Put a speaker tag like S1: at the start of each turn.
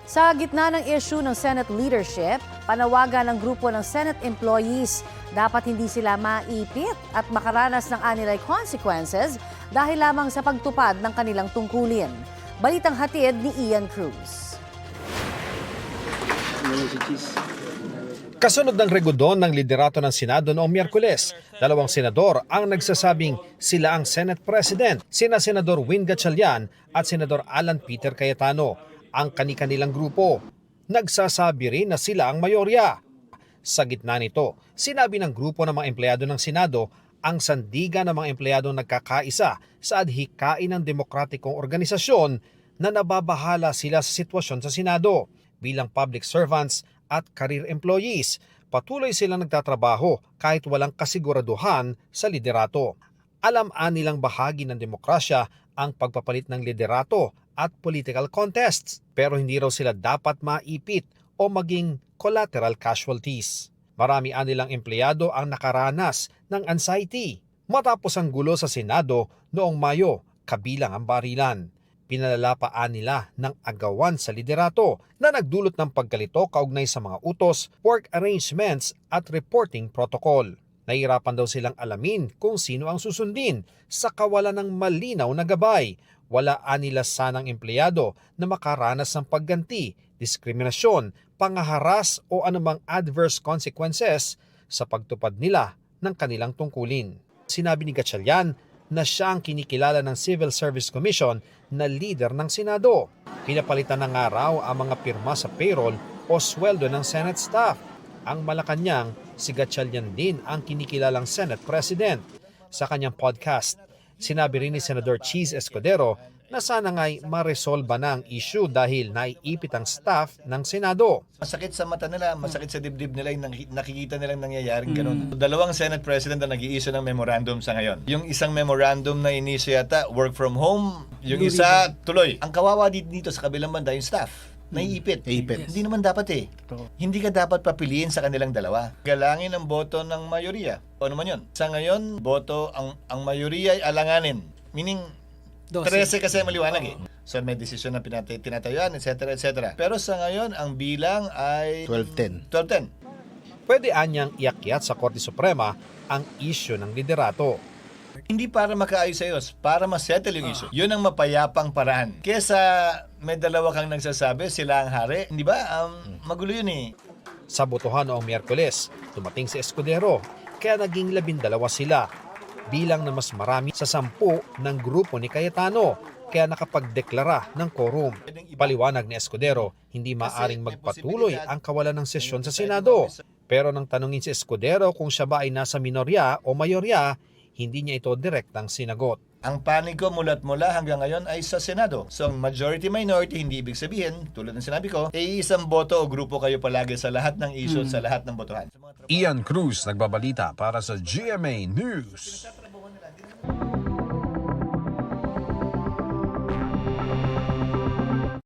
S1: Sa gitna ng issue ng Senate leadership, panawagan ng grupo ng Senate employees dapat hindi sila maipit at makaranas ng anilay consequences dahil lamang sa pagtupad ng kanilang tungkulin. Balitang hatid ni Ian Cruz.
S2: Kasunod ng regodon ng liderato ng Senado noong Miyerkules, dalawang senador ang nagsasabing sila ang Senate President, sina Senador Win Gatchalian at Senador Alan Peter Cayetano, ang kani-kanilang grupo. Nagsasabi rin na sila ang mayorya. Sa gitna nito, sinabi ng grupo ng mga empleyado ng Senado ang sandigan ng mga empleyadong nagkakaisa sa adhikain ng demokratikong organisasyon na nababahala sila sa sitwasyon sa Senado. Bilang public servants at career employees, patuloy silang nagtatrabaho kahit walang kasiguraduhan sa liderato. Alam nilang bahagi ng demokrasya ang pagpapalit ng liderato at political contests, pero hindi raw sila dapat maipit o maging collateral casualties. Marami nilang empleyado ang nakaranas ng anxiety matapos ang gulo sa Senado noong Mayo, kabilang ang barilan. Pinalalapaan nila ng agawan sa liderato na nagdulot ng pagkalito kaugnay sa mga utos, work arrangements at reporting protocol. Nahirapan daw silang alamin kung sino ang susundin sa kawalan ng malinaw na gabay. Wala nila sanang empleyado na makaranas ng pagganti, diskriminasyon, pangaharas o anumang adverse consequences sa pagtupad nila ng kanilang tungkulin. Sinabi ni Gatchalian na siya ang kinikilala ng Civil Service Commission na leader ng Senado. Pinapalitan na nga raw ang mga pirma sa payroll o sweldo ng Senate staff. Ang Malacanang, si Gatchalian din ang kinikilalang Senate President. Sa kanyang podcast, sinabi rin ni Senador Cheese Escudero na sana nga'y maresolba na ang issue dahil naiipit ang staff ng Senado.
S3: Masakit sa mata nila, masakit sa dibdib nila yung nakikita nilang nangyayaring ganun. Dalawang Senate President ang nag-i-issue ng memorandum sa ngayon. Yung isang memorandum na inisyu yata, work from home, yung isa tuloy. Ang kawawa dito sa kabilang banda yung staff. Naiipit. Hindi naman dapat eh. Hindi ka dapat papiliin sa kanilang dalawa. Galangin ang boto ng mayoriya. O naman yun. Sa ngayon, boto ang mayoriya ay alanganin. Meaning, 13 kasi maliwanag eh. So may desisyon na tinatayuan, etc. etc. Pero sa ngayon, ang bilang ay
S4: 12-10.
S3: 12-10.
S2: Pwede anyang iakyat sa Korte Suprema ang issue ng liderato.
S3: Hindi para makaayos-ayos, para masettle yung issue. Yun ang mapayapang paraan. Kesa may dalawa kang nagsasabi, sila ang hari. Hindi ba? Magulo yun eh.
S2: Sa botohan noong Miyerkules, dumating si Escudero, kaya naging 12 sila. Bilang na mas marami sa 10 ng grupo ni Cayetano, kaya nakapagdeklara ng quorum. Paliwanag ni Escudero, hindi maaring magpatuloy ang kawalan ng sesyon sa Senado. Pero nang tanungin si Escudero kung siya ba ay nasa minorya o mayorya, hindi niya ito direktang sinagot.
S3: Ang panig ko mula't mula hanggang ngayon ay sa Senado. So, majority-minority, hindi ibig sabihin, tulad ng sinabi ko, isang boto o grupo kayo palagi sa lahat ng issue, sa lahat ng botohan.
S5: Ian Cruz nagbabalita para sa GMA News.